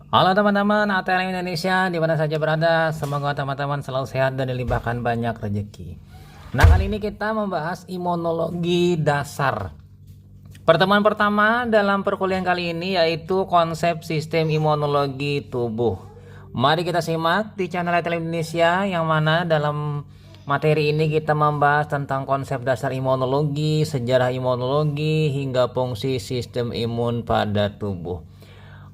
Halo teman-teman ATL Indonesia di mana saja berada, semoga teman-teman selalu sehat dan dilimpahkan banyak rezeki. Nah, kali ini kita membahas imunologi dasar. Pertemuan pertama dalam perkuliahan kali ini yaitu konsep sistem imunologi tubuh. Mari kita simak di channel ATL Indonesia, yang mana dalam materi ini kita membahas tentang konsep dasar imunologi, sejarah imunologi, hingga fungsi sistem imun pada tubuh.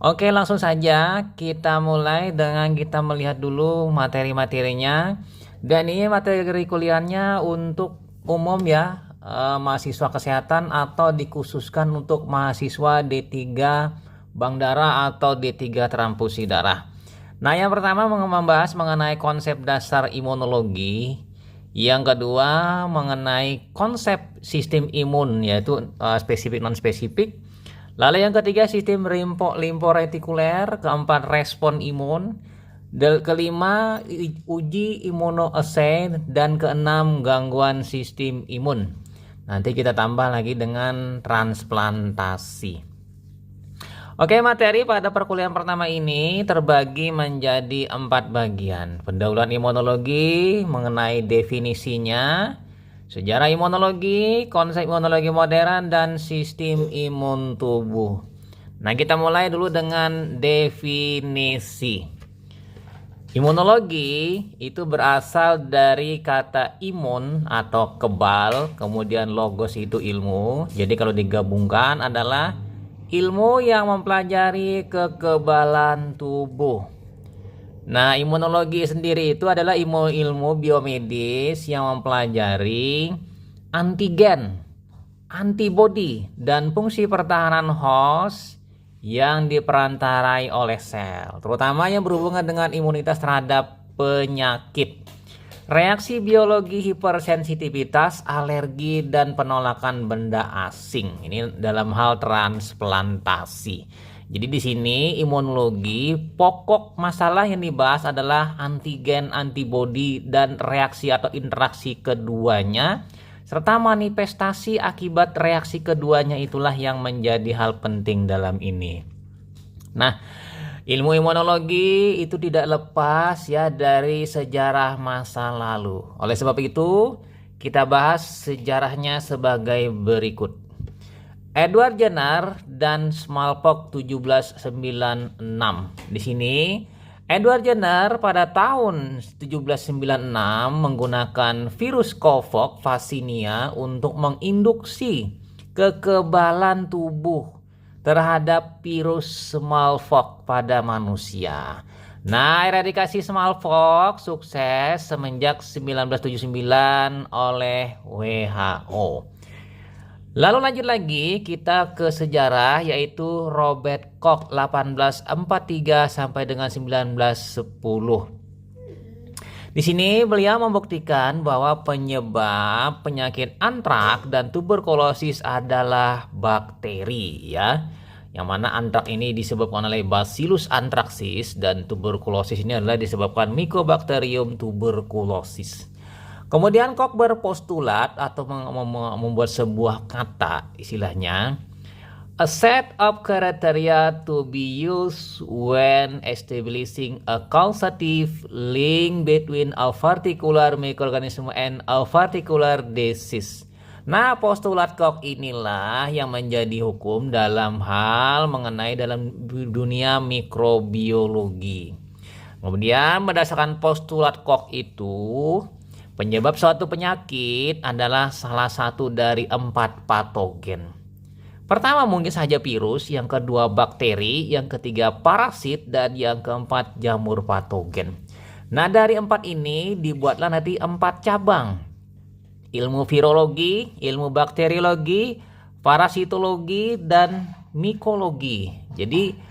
Oke, langsung saja kita mulai dengan kita melihat dulu materi-materinya. Dan ini materi kuliahnya untuk umum ya, mahasiswa kesehatan atau dikhususkan untuk mahasiswa D3 Bank Darah atau D3 Transfusi Darah. Nah, yang pertama membahas mengenai konsep dasar imunologi. Yang kedua mengenai konsep sistem imun, yaitu spesifik non-spesifik. Lalu yang ketiga sistem limforetikuler, keempat respon imun, kelima uji imunoassay, dan keenam gangguan sistem imun. Nanti kita tambah lagi dengan transplantasi. Oke, materi pada perkuliahan pertama ini terbagi menjadi 4 bagian. Pendahuluan imunologi mengenai definisinya, sejarah imunologi, konsep imunologi modern, dan sistem imun tubuh. Nah, kita mulai dulu dengan definisi. Imunologi itu berasal dari kata imun atau kebal, kemudian logos itu ilmu. Jadi kalau digabungkan adalah ilmu yang mempelajari kekebalan tubuh. Nah, imunologi sendiri itu adalah ilmu biomedis yang mempelajari antigen, antibodi, dan fungsi pertahanan host yang diperantarai oleh sel, terutama yang berhubungan dengan imunitas terhadap penyakit, reaksi biologi hipersensitivitas, alergi, dan penolakan benda asing. Ini dalam hal transplantasi. Jadi di sini imunologi, pokok masalah yang dibahas adalah antigen, antibodi, dan reaksi atau interaksi keduanya, serta manifestasi akibat reaksi keduanya itulah yang menjadi hal penting dalam ini. Nah, ilmu imunologi itu tidak lepas ya dari sejarah masa lalu. Oleh sebab itu, kita bahas sejarahnya sebagai berikut. Edward Jenner dan smallpox 1796. Di sini Edward Jenner pada tahun 1796 menggunakan virus Covox vaccinia untuk menginduksi kekebalan tubuh terhadap virus smallpox pada manusia. Nah, eradikasi smallpox sukses semenjak 1979 oleh WHO. Lalu lanjut lagi kita ke sejarah, yaitu Robert Koch 1843 sampai dengan 1910. Di sini beliau membuktikan bahwa penyebab penyakit antrak dan tuberkulosis adalah bakteri ya. Yang mana antrak ini disebabkan oleh Bacillus anthracis dan tuberkulosis ini adalah disebabkan Mycobacterium tuberculosis. Kemudian Koch berpostulat atau membuat sebuah kata, istilahnya a set of criteria to be used when establishing a causative link between a particular microorganism and a particular disease. Nah, postulat Koch inilah yang menjadi hukum dalam hal mengenai dalam dunia mikrobiologi. Kemudian berdasarkan postulat Koch itu, penyebab suatu penyakit adalah salah satu dari 4 patogen. Pertama mungkin saja virus, yang kedua bakteri, yang ketiga parasit, dan yang keempat jamur patogen. Nah, dari 4 ini dibuatlah nanti 4 cabang. Ilmu virologi, ilmu bakteriologi, parasitologi, dan mikologi. Jadi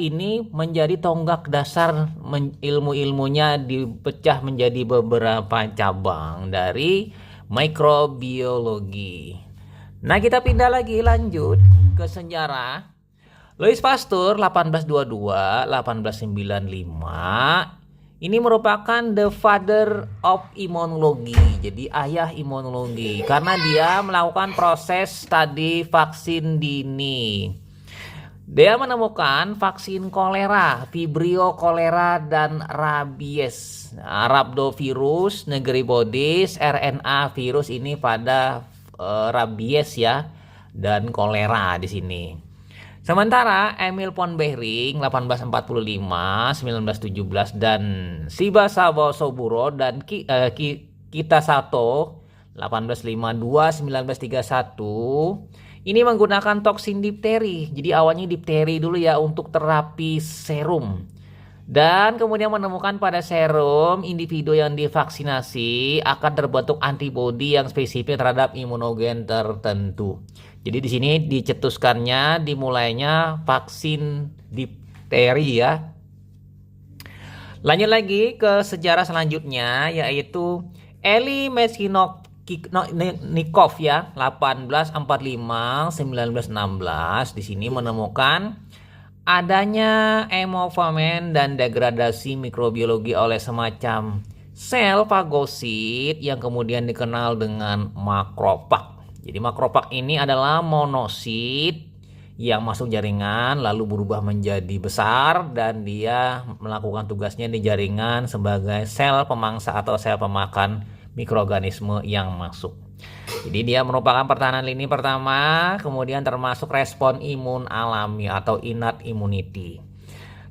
ini menjadi tonggak dasar ilmu-ilmunya dipecah menjadi beberapa cabang dari mikrobiologi. Nah, kita pindah lagi lanjut ke sejarah. Louis Pasteur 1822-1895 ini merupakan the father of immunology. Jadi ayah imunologi karena dia melakukan proses studi vaksin dini. Dia menemukan vaksin kolera, vibrio kolera, dan rabies. Nah, rhabdovirus, negribodes, RNA virus ini pada rabies ya, dan kolera di sini. Sementara Emil von Behring 1845, 1917 dan Shibasabo Soburo dan Kitasato 1852, 1931 ini menggunakan toksin difteri. Jadi awalnya difteri dulu ya untuk terapi serum. Dan kemudian menemukan pada serum individu yang divaksinasi akan terbentuk antibodi yang spesifik terhadap imunogen tertentu. Jadi di sini dicetuskannya dimulainya vaksin difteri ya. Lanjut lagi ke sejarah selanjutnya yaitu Eli Meskinov Nikov ya 1845-1916 di sini menemukan adanya hemofamen dan degradasi mikrobiologi oleh semacam sel fagosit yang kemudian dikenal dengan makrofag. Jadi makrofag ini adalah monosit yang masuk jaringan lalu berubah menjadi besar dan dia melakukan tugasnya di jaringan sebagai sel pemangsa atau sel pemakan mikroorganisme yang masuk. Jadi dia merupakan pertahanan lini pertama, kemudian termasuk respon imun alami atau innate immunity.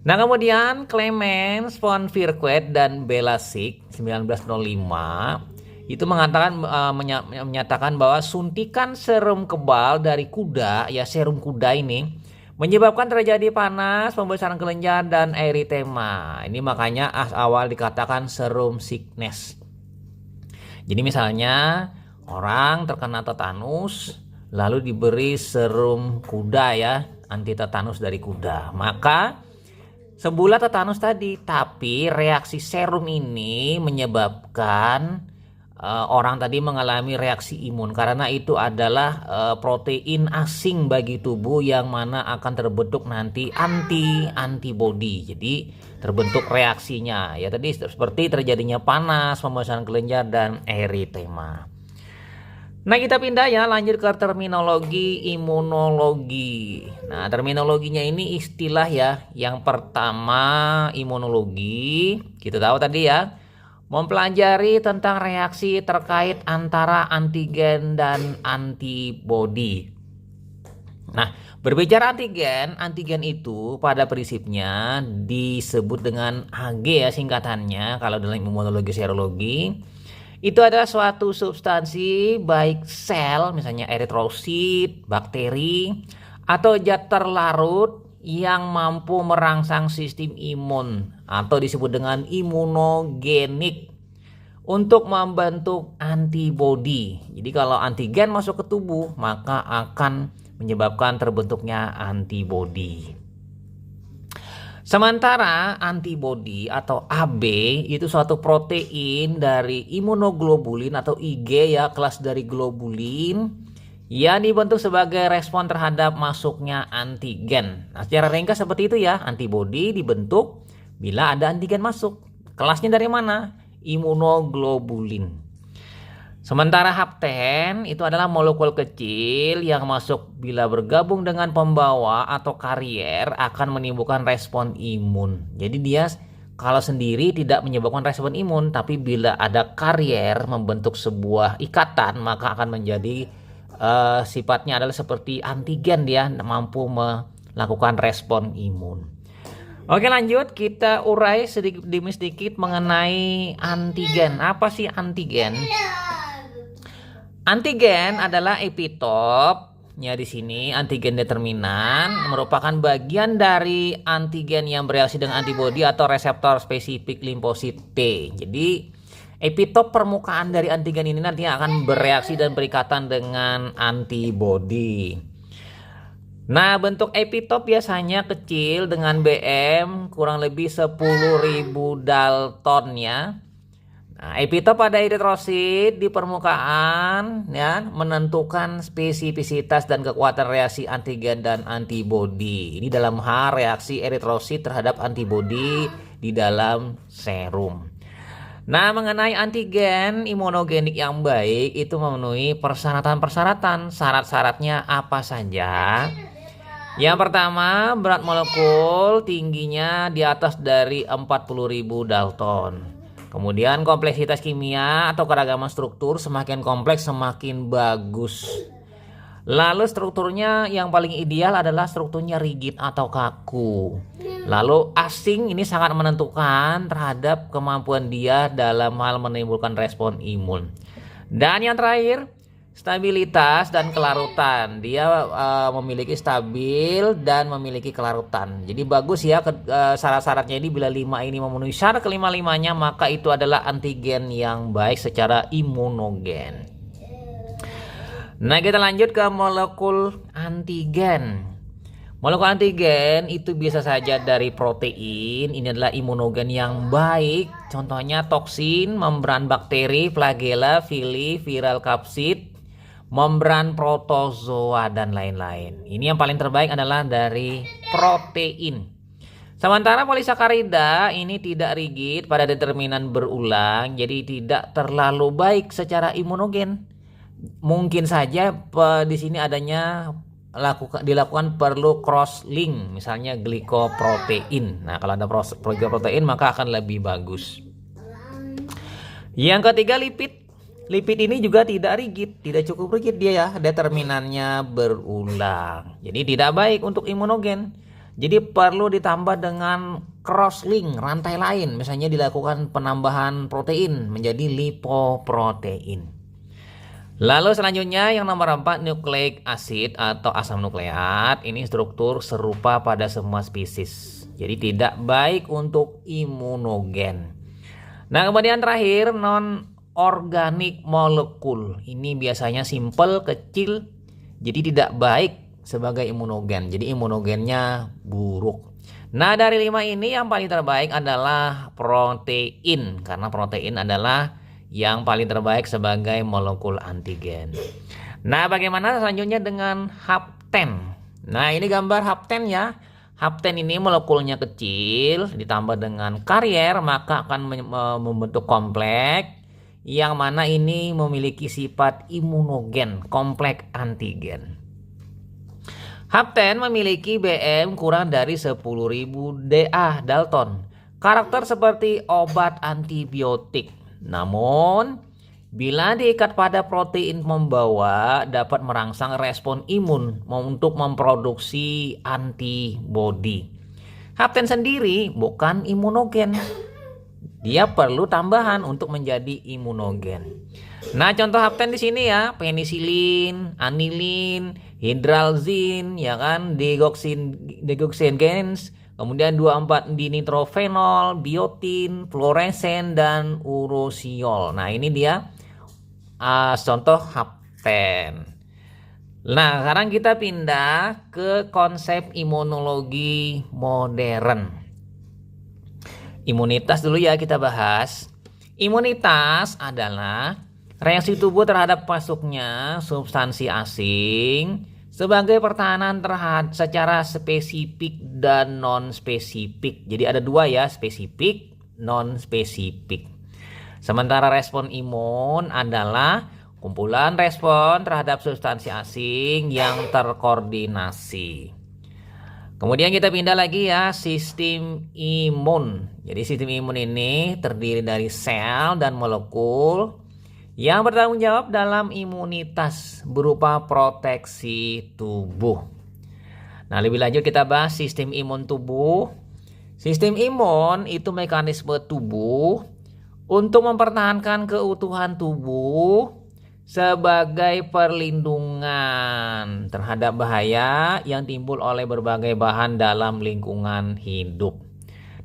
Nah kemudian Clemens von Virchow dan Belasik 1905 itu menyatakan bahwa suntikan serum kebal dari kuda ya, serum kuda ini menyebabkan terjadi panas, pembesaran kelenjar dan eritema. Ini makanya awal dikatakan serum sickness. Jadi misalnya orang terkena tetanus lalu diberi serum kuda ya, anti tetanus dari kuda, maka sembuhlah tetanus tadi. Tapi reaksi serum ini menyebabkan orang tadi mengalami reaksi imun karena itu adalah protein asing bagi tubuh yang mana akan terbentuk nanti antibody. Jadi terbentuk reaksinya ya tadi seperti terjadinya panas, pembesaran kelenjar dan eritema. Nah kita pindah ya, lanjut ke terminologi imunologi. Nah terminologinya ini istilah ya. Yang pertama imunologi, kita tahu tadi ya, mempelajari tentang reaksi terkait antara antigen dan antibodi. Nah, berbicara antigen itu pada prinsipnya disebut dengan Ag ya singkatannya kalau dalam imunologi serologi. Itu adalah suatu substansi baik sel misalnya eritrosit, bakteri atau zat terlarut yang mampu merangsang sistem imun atau disebut dengan imunogenik untuk membentuk antibodi. Jadi kalau antigen masuk ke tubuh maka akan menyebabkan terbentuknya antibodi. Sementara antibodi atau AB itu suatu protein dari imunoglobulin atau Ig ya, kelas dari globulin yang dibentuk sebagai respon terhadap masuknya antigen. Nah, secara ringkas seperti itu ya, antibodi dibentuk bila ada antigen masuk. Kelasnya dari mana? Imunoglobulin. Sementara hapten itu adalah molekul kecil yang masuk bila bergabung dengan pembawa atau karier akan menimbulkan respon imun. Jadi dia kalau sendiri tidak menyebabkan respon imun, tapi bila ada karier membentuk sebuah ikatan maka akan menjadi sifatnya adalah seperti antigen, dia mampu melakukan respon imun. Oke lanjut, kita urai sedikit demi sedikit mengenai antigen. Apa sih antigen? Antigen adalah epitopnya di sini. Antigen determinan merupakan bagian dari antigen yang bereaksi dengan antibodi atau reseptor spesifik limfosit T. Jadi epitop permukaan dari antigen ini nantinya akan bereaksi dan berikatan dengan antibodi. Nah, bentuk epitop biasanya kecil dengan BM kurang lebih 10.000 Dalton ya. Nah, epitop pada eritrosit di permukaan ya menentukan spesifisitas dan kekuatan reaksi antigen dan antibodi. Ini dalam hal reaksi eritrosit terhadap antibodi di dalam serum. Nah, mengenai antigen imunogenik yang baik itu memenuhi persyaratan-persyaratan. Syarat-syaratnya apa saja? Yang pertama, berat molekul tingginya di atas dari 40.000 Dalton. Kemudian kompleksitas kimia atau keragaman struktur semakin kompleks semakin bagus. Lalu strukturnya yang paling ideal adalah strukturnya rigid atau kaku. Lalu asing ini sangat menentukan terhadap kemampuan dia dalam hal menimbulkan respon imun. Dan yang terakhir, stabilitas dan kelarutan. Dia memiliki stabil dan memiliki kelarutan. Jadi bagus ya syarat-syaratnya ini. Bila 5 ini memenuhi syarat kelima-limanya, maka itu adalah antigen yang baik secara imunogen. Nah, kita lanjut ke molekul antigen. Molekul antigen itu bisa saja dari protein. Ini adalah imunogen yang baik. Contohnya toksin, membran bakteri, flagella, vili, viral kapsid, membran protozoa, dan lain-lain. Ini yang paling terbaik adalah dari protein. Sementara polisakarida ini tidak rigid pada determinan berulang, jadi tidak terlalu baik secara imunogen. Mungkin saja di sini adanya dilakukan perlu cross link, misalnya glikoprotein. Nah, kalau ada glikoprotein maka akan lebih bagus. Yang ketiga, lipid. Lipid ini juga tidak rigid, tidak cukup rigid dia ya, determinannya berulang. Jadi tidak baik untuk imunogen. Jadi perlu ditambah dengan cross link, rantai lain, misalnya dilakukan penambahan protein menjadi lipoprotein. Lalu selanjutnya yang nomor 4, nucleic acid atau asam nukleat. Ini struktur serupa pada semua spesies. Jadi tidak baik untuk imunogen. Nah, kemudian terakhir, non-organic molekul. Ini biasanya simple, kecil, jadi tidak baik sebagai imunogen. Jadi imunogennya buruk. Nah, dari 5 ini yang paling terbaik adalah protein. Karena protein adalah yang paling terbaik sebagai molekul antigen. Nah, bagaimana selanjutnya dengan hapten? Nah, ini gambar hapten ya. Hapten ini molekulnya kecil, ditambah dengan karier maka akan membentuk kompleks yang mana ini memiliki sifat imunogen, kompleks antigen. Hapten memiliki BM kurang dari 10.000 Da Dalton. Karakter seperti obat antibiotik. Namun, bila diikat pada protein pembawa dapat merangsang respon imun untuk memproduksi antibodi. Hapten sendiri bukan imunogen. Dia perlu tambahan untuk menjadi imunogen. Nah, contoh hapten di sini ya, penisilin, anilin, hidralzin, ya kan, deoxygens, kemudian 24 dinitrofenol, biotin, fluoresen, dan urosiol. Nah, ini dia contoh hapten. Nah, sekarang kita pindah ke konsep imunologi modern. Imunitas dulu ya kita bahas. Imunitas adalah reaksi tubuh terhadap masuknya substansi asing sebagai pertahanan terhadap secara spesifik dan non-spesifik. Jadi ada dua ya, spesifik, non-spesifik. Sementara respon imun adalah kumpulan respon terhadap substansi asing yang terkoordinasi. Kemudian kita pindah lagi ya, sistem imun. Jadi sistem imun ini terdiri dari sel dan molekul yang bertanggung jawab dalam imunitas berupa proteksi tubuh. Nah, lebih lanjut kita bahas sistem imun tubuh. Sistem imun itu mekanisme tubuh untuk mempertahankan keutuhan tubuh sebagai perlindungan terhadap bahaya yang timbul oleh berbagai bahan dalam lingkungan hidup.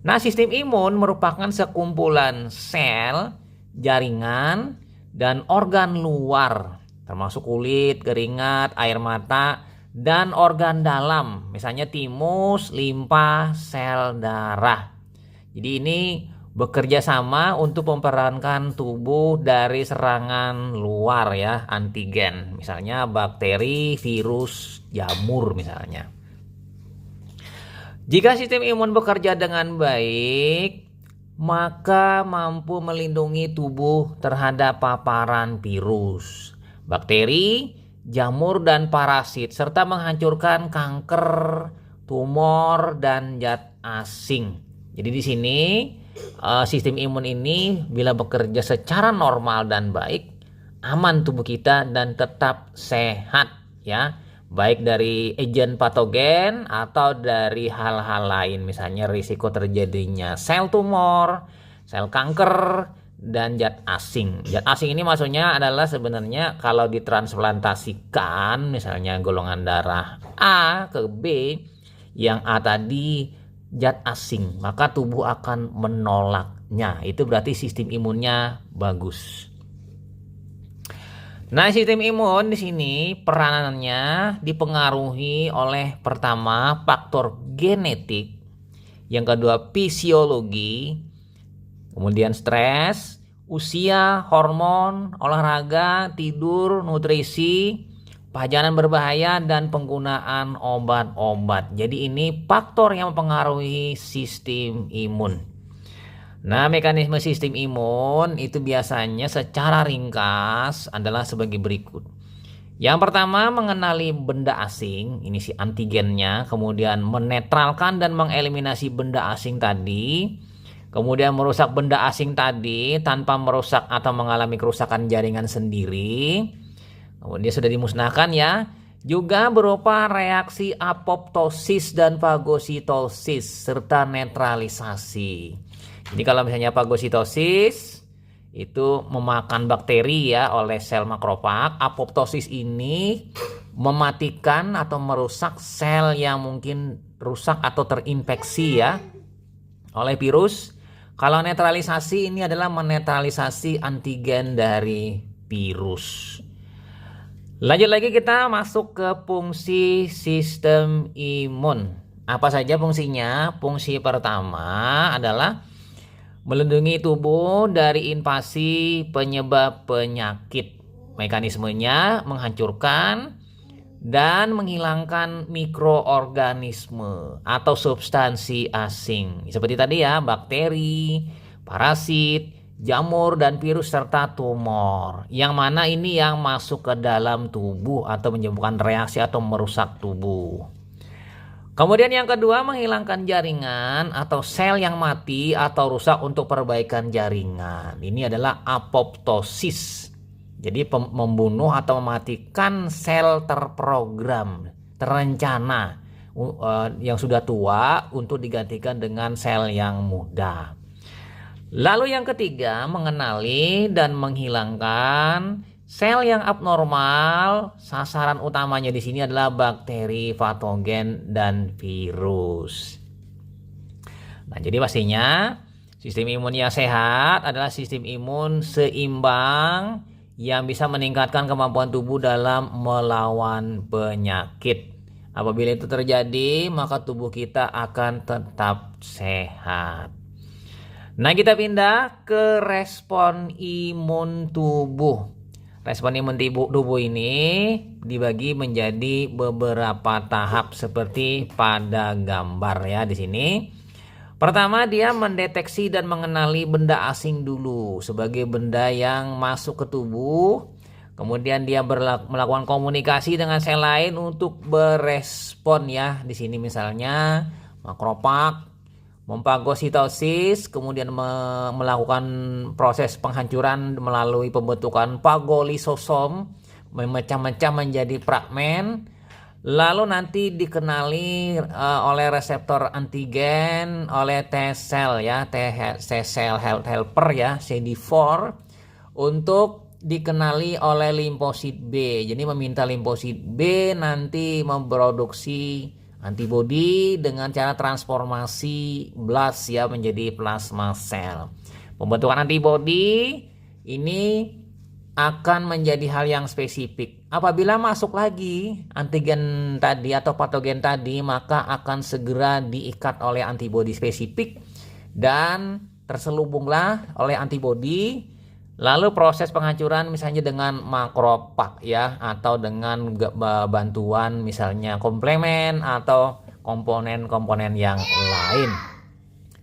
Nah, sistem imun merupakan sekumpulan sel, jaringan, dan organ luar, termasuk kulit, keringat, air mata, dan organ dalam, misalnya timus, limpa, sel darah. Jadi ini bekerja sama untuk memperankan tubuh dari serangan luar ya, antigen, misalnya bakteri, virus, jamur misalnya. Jika sistem imun bekerja dengan baik, maka mampu melindungi tubuh terhadap paparan virus, bakteri, jamur dan parasit, serta menghancurkan kanker, tumor, dan zat asing. Jadi di sini sistem imun ini bila bekerja secara normal dan baik, aman tubuh kita dan tetap sehat ya. Baik dari agen patogen atau dari hal-hal lain, misalnya risiko terjadinya sel tumor, sel kanker, dan zat asing. Zat asing ini maksudnya adalah sebenarnya kalau ditransplantasikan misalnya golongan darah A ke B, yang A tadi zat asing, maka tubuh akan menolaknya. Itu berarti sistem imunnya bagus. Nah, sistem imun di sini peranannya dipengaruhi oleh pertama faktor genetik, yang kedua fisiologi, kemudian stres, usia, hormon, olahraga, tidur, nutrisi, pajanan berbahaya, dan penggunaan obat-obat. Jadi ini faktor yang mempengaruhi sistem imun. Nah, mekanisme sistem imun itu biasanya secara ringkas adalah sebagai berikut. Yang pertama, mengenali benda asing, ini si antigennya, kemudian menetralkan dan mengeliminasi benda asing tadi, kemudian merusak benda asing tadi tanpa merusak atau mengalami kerusakan jaringan sendiri. Kemudian sudah dimusnahkan ya. Juga berupa reaksi apoptosis dan fagositosis serta netralisasi. Jadi kalau misalnya fagositosis itu memakan bakteri ya oleh sel makrofag, apoptosis ini mematikan atau merusak sel yang mungkin rusak atau terinfeksi ya oleh virus. Kalau netralisasi ini adalah menetralisasi antigen dari virus. Lanjut lagi kita masuk ke fungsi sistem imun. Apa saja fungsinya? Fungsi pertama adalah melindungi tubuh dari invasi penyebab penyakit. Mekanismenya menghancurkan dan menghilangkan mikroorganisme atau substansi asing. Seperti tadi ya, bakteri, parasit, jamur, dan virus serta tumor. Yang mana ini yang masuk ke dalam tubuh atau menyebabkan reaksi atau merusak tubuh. Kemudian yang kedua, menghilangkan jaringan atau sel yang mati atau rusak untuk perbaikan jaringan. Ini adalah apoptosis. Jadi membunuh atau mematikan sel terprogram, terencana yang sudah tua untuk digantikan dengan sel yang muda. Lalu yang ketiga, mengenali dan menghilangkan sel yang abnormal. Sasaran utamanya di sini adalah bakteri, patogen, dan virus. Nah, jadi pastinya sistem imun yang sehat adalah sistem imun seimbang yang bisa meningkatkan kemampuan tubuh dalam melawan penyakit. Apabila itu terjadi, maka tubuh kita akan tetap sehat. Nah, kita pindah ke respon imun tubuh. Respon imun tubuh ini dibagi menjadi beberapa tahap seperti pada gambar ya di sini. Pertama, dia mendeteksi dan mengenali benda asing dulu sebagai benda yang masuk ke tubuh. Kemudian dia melakukan komunikasi dengan sel lain untuk berespon ya. Di sini misalnya makrofag memfagositosis, kemudian melakukan proses penghancuran melalui pembentukan fagolisosom, memecah-mecah menjadi fragmen, lalu nanti dikenali oleh reseptor antigen, oleh T-sel ya, T-sel helper ya, CD4, untuk dikenali oleh limfosit B. Jadi meminta limfosit B nanti memproduksi antibodi dengan cara transformasi blast ya menjadi plasma sel. Pembentukan antibodi ini akan menjadi hal yang spesifik. Apabila masuk lagi antigen tadi atau patogen tadi, maka akan segera diikat oleh antibodi spesifik dan terselubunglah oleh antibodi. Lalu proses penghancuran misalnya dengan makrofag ya, atau dengan bantuan misalnya komplemen atau komponen-komponen yang lain.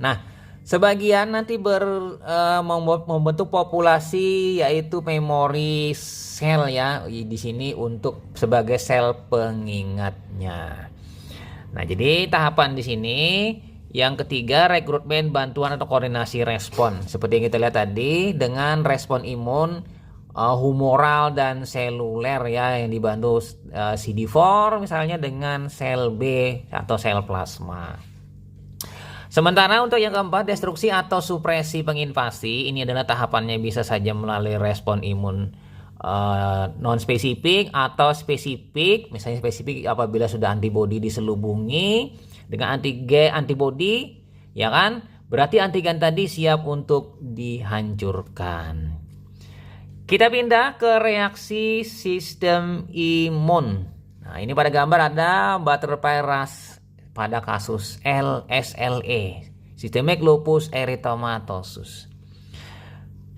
Nah, Sebagian nanti membentuk populasi yaitu memori sel ya di sini untuk sebagai sel pengingatnya. Nah, jadi tahapan di sini yang ketiga rekrutmen bantuan atau koordinasi respon. Seperti yang kita lihat tadi dengan respon imun humoral dan seluler ya yang dibantu CD4 misalnya dengan sel B atau sel plasma. Sementara untuk yang keempat destruksi atau supresi penginvasi ini adalah tahapannya bisa saja melalui respon imun non spesifik atau spesifik. Misalnya spesifik apabila sudah antibodi diselubungi dengan antibodi ya kan, berarti antigen tadi siap untuk dihancurkan. Kita pindah ke reaksi sistem imun. Nah, ini pada gambar ada butterfly rash pada kasus SLE, Systemic Lupus Erythematosus.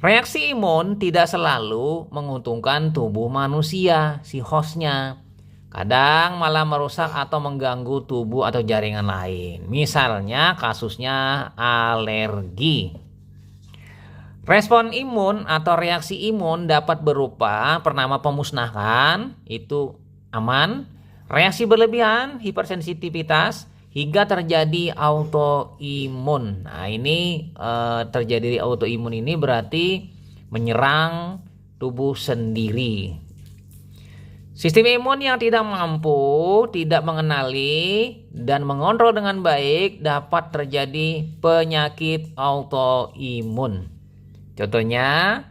Reaksi imun tidak selalu menguntungkan tubuh manusia, si hostnya. Kadang malah merusak atau mengganggu tubuh atau jaringan lain. Misalnya kasusnya alergi. Respon imun atau reaksi imun dapat berupa pertama pemusnahan, itu aman. Reaksi berlebihan, hipersensitivitas, hingga terjadi autoimun. Nah, ini terjadi autoimun ini berarti menyerang tubuh sendiri. Sistem imun yang tidak mampu, tidak mengenali dan mengontrol dengan baik dapat terjadi penyakit autoimun. Contohnya,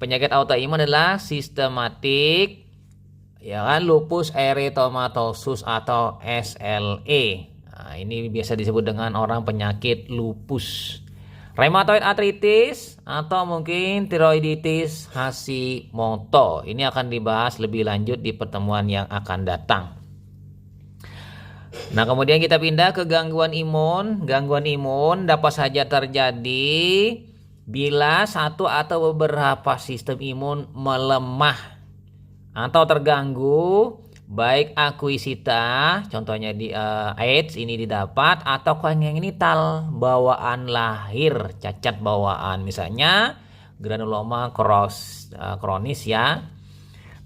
penyakit autoimun adalah sistematik ya kan, lupus erythematosus atau SLE. Nah, ini biasa disebut dengan orang penyakit lupus. Rheumatoid arthritis atau mungkin tiroiditis Hashimoto. Ini akan dibahas lebih lanjut di pertemuan yang akan datang. Nah, kemudian kita pindah ke gangguan imun. Gangguan imun dapat saja terjadi bila satu atau beberapa sistem imun melemah atau terganggu, baik akuisita, contohnya di AIDS ini didapat, atau kongenital, bawaan lahir, cacat bawaan, misalnya granuloma kronis ya.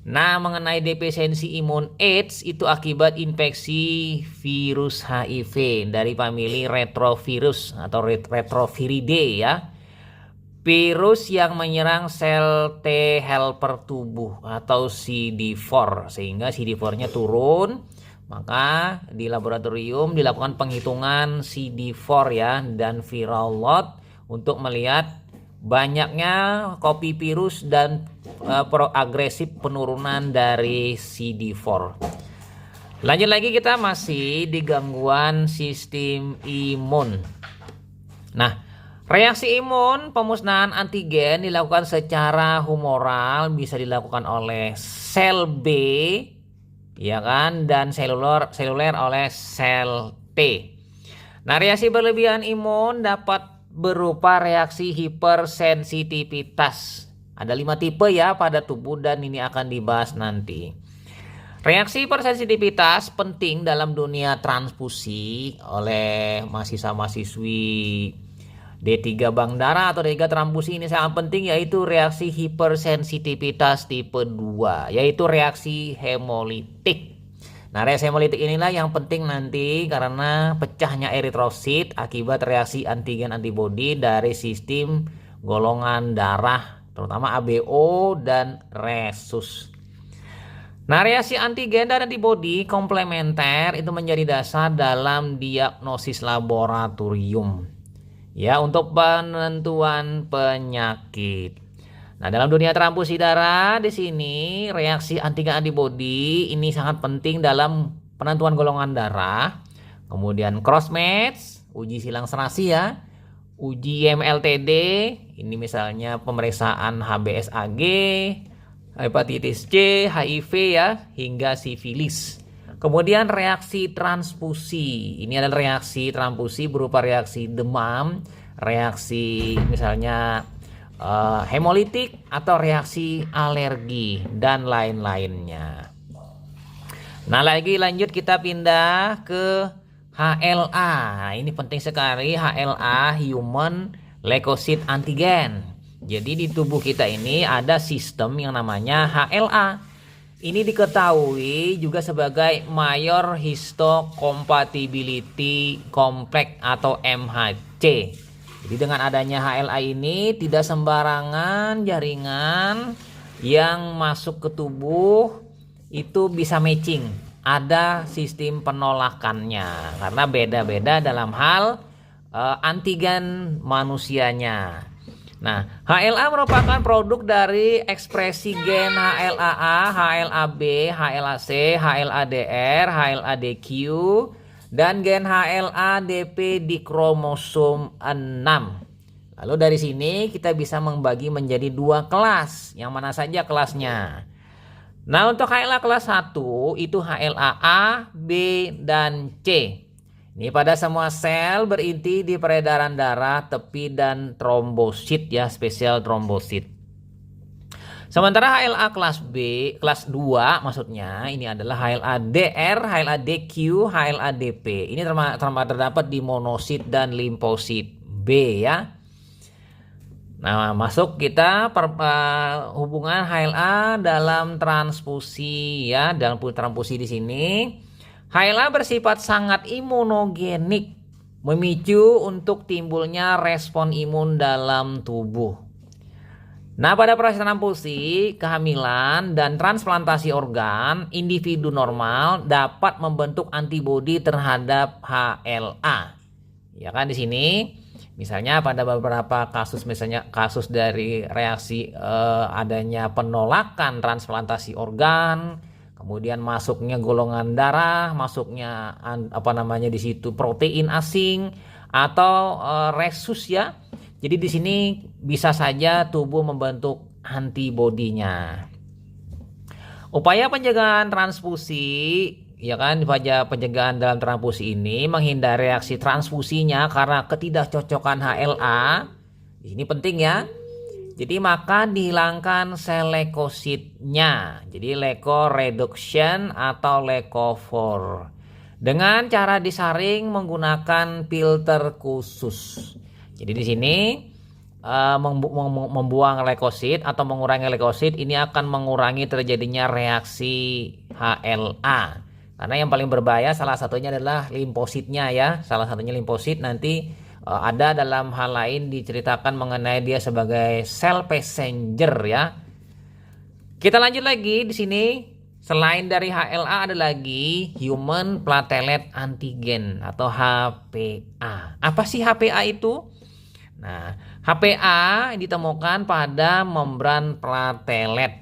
Nah, mengenai defisiensi imun AIDS itu akibat infeksi virus HIV dari famili retrovirus atau retroviridae ya. Virus yang menyerang sel T helper tubuh atau CD4 sehingga CD4-nya turun, maka di laboratorium dilakukan penghitungan CD4 ya dan viral load untuk melihat banyaknya kopi virus dan agresif penurunan dari CD4. Lanjut lagi, kita masih di gangguan sistem imun. Nah, reaksi imun pemusnahan antigen dilakukan secara humoral, bisa dilakukan oleh sel B ya kan, dan seluler oleh sel T. Nah, reaksi berlebihan imun dapat berupa reaksi hipersensitivitas. Ada 5 tipe ya pada tubuh dan ini akan dibahas nanti. Reaksi hipersensitivitas penting dalam dunia transfusi oleh mahasiswa-mahasiswi D3 bank darah atau D3 transfusi ini sangat penting, yaitu reaksi hipersensitivitas tipe 2, yaitu reaksi hemolitik. Nah, reaksi hemolitik inilah yang penting nanti karena pecahnya eritrosit akibat reaksi antigen antibodi dari sistem golongan darah, terutama ABO dan resus. Nah, reaksi antigen dan antibodi komplementer itu menjadi dasar dalam diagnosis laboratorium ya untuk penentuan penyakit. Nah, dalam dunia transfusi darah di sini reaksi antigen antibodi ini sangat penting dalam penentuan golongan darah. Kemudian cross match, uji silang serasi ya, uji MLTD, ini misalnya pemeriksaan HBsAg, hepatitis C, HIV ya, hingga sifilis. Kemudian reaksi transfusi, ini adalah reaksi transfusi berupa reaksi demam, reaksi misalnya hemolitik atau reaksi alergi dan lain-lainnya. Nah, lanjut kita pindah ke HLA. Nah, ini penting sekali, HLA, Human Leukocyte Antigen. Jadi di tubuh kita ini ada sistem yang namanya HLA. Ini diketahui juga sebagai Major Histocompatibility Complex atau MHC. Jadi dengan adanya HLA ini tidak sembarangan jaringan yang masuk ke tubuh itu bisa matching. Ada sistem penolakannya karena beda-beda dalam hal antigen manusianya. Nah, HLA merupakan produk dari ekspresi gen HLA-A, HLA-B, HLA-C, HLA-DR, HLA-DQ, dan gen HLA-DP di kromosom 6. Lalu dari sini kita bisa membagi menjadi dua kelas. Yang mana saja kelasnya? Nah, untuk HLA kelas 1 itu HLA-A, B, dan C. Ini pada semua sel berinti di peredaran darah, tepi, dan trombosit ya, spesial trombosit. Sementara HLA kelas B, kelas 2 maksudnya, ini adalah HLA-DR, HLA-DQ, HLA-DP. Ini terdapat di monosit dan limfosit B ya. Nah, masuk kita hubungan HLA dalam transfusi ya, dalam transfusi di sini. HLA bersifat sangat imunogenik, memicu untuk timbulnya respon imun dalam tubuh. Nah, pada proses transfusi, kehamilan, dan transplantasi organ, individu normal dapat membentuk antibodi terhadap HLA. Ya kan di sini, misalnya pada beberapa kasus, misalnya kasus dari reaksi adanya penolakan transplantasi organ, kemudian masuknya golongan darah, masuknya di situ protein asing atau resus ya. Jadi di sini bisa saja tubuh membentuk antibodinya. Upaya pencegahan transfusi ya kan, pencegahan dalam transfusi ini menghindari reaksi transfusinya karena ketidakcocokan HLA. Di sini penting ya. Jadi maka dihilangkan sel leukositnya. Jadi leukoreduction atau leukophore. Dengan cara disaring menggunakan filter khusus. Jadi di sini membuang leukosit atau mengurangi leukosit ini akan mengurangi terjadinya reaksi HLA. Karena yang paling berbahaya salah satunya adalah limfositnya ya. Salah satunya limfosit nanti ada dalam hal lain diceritakan mengenai dia sebagai sel passenger ya. Kita lanjut lagi di sini. Selain dari HLA ada lagi Human Platelet Antigen atau HPA. Apa sih HPA itu? Nah, HPA ditemukan pada membran platelet.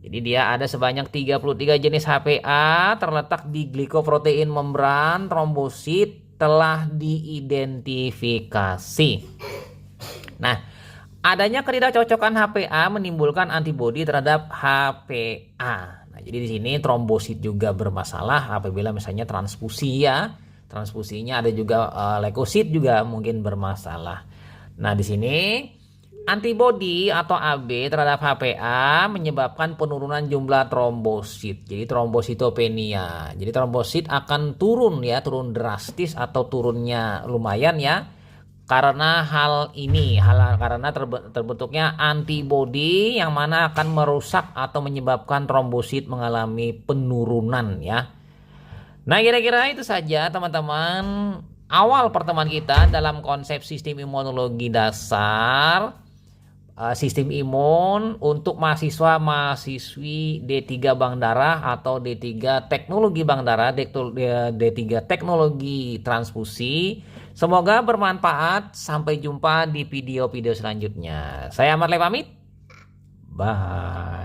Jadi dia ada sebanyak 33 jenis HPA terletak di glikoprotein membran trombosit telah diidentifikasi. Nah, adanya ketidakcocokan HPA menimbulkan antibodi terhadap HPA. Nah, jadi di sini trombosit juga bermasalah apabila misalnya transfusi ya. Transfusinya ada juga leukosit juga mungkin bermasalah. Nah, di sini antibodi atau AB terhadap HPA menyebabkan penurunan jumlah trombosit. Jadi trombositopenia. Jadi trombosit akan turun ya, turun drastis atau turunnya lumayan ya. Karena hal ini, karena terbentuknya antibodi yang mana akan merusak atau menyebabkan trombosit mengalami penurunan ya. Nah, kira-kira itu saja teman-teman awal pertemuan kita dalam konsep sistem imunologi dasar. Sistem imun untuk mahasiswa-mahasiswi D3 Bank Darah atau D3 Teknologi Bank Darah, D3 Teknologi Transfusi. Semoga bermanfaat. Sampai jumpa di video-video selanjutnya. Saya Ahmad Le pamit. Bye.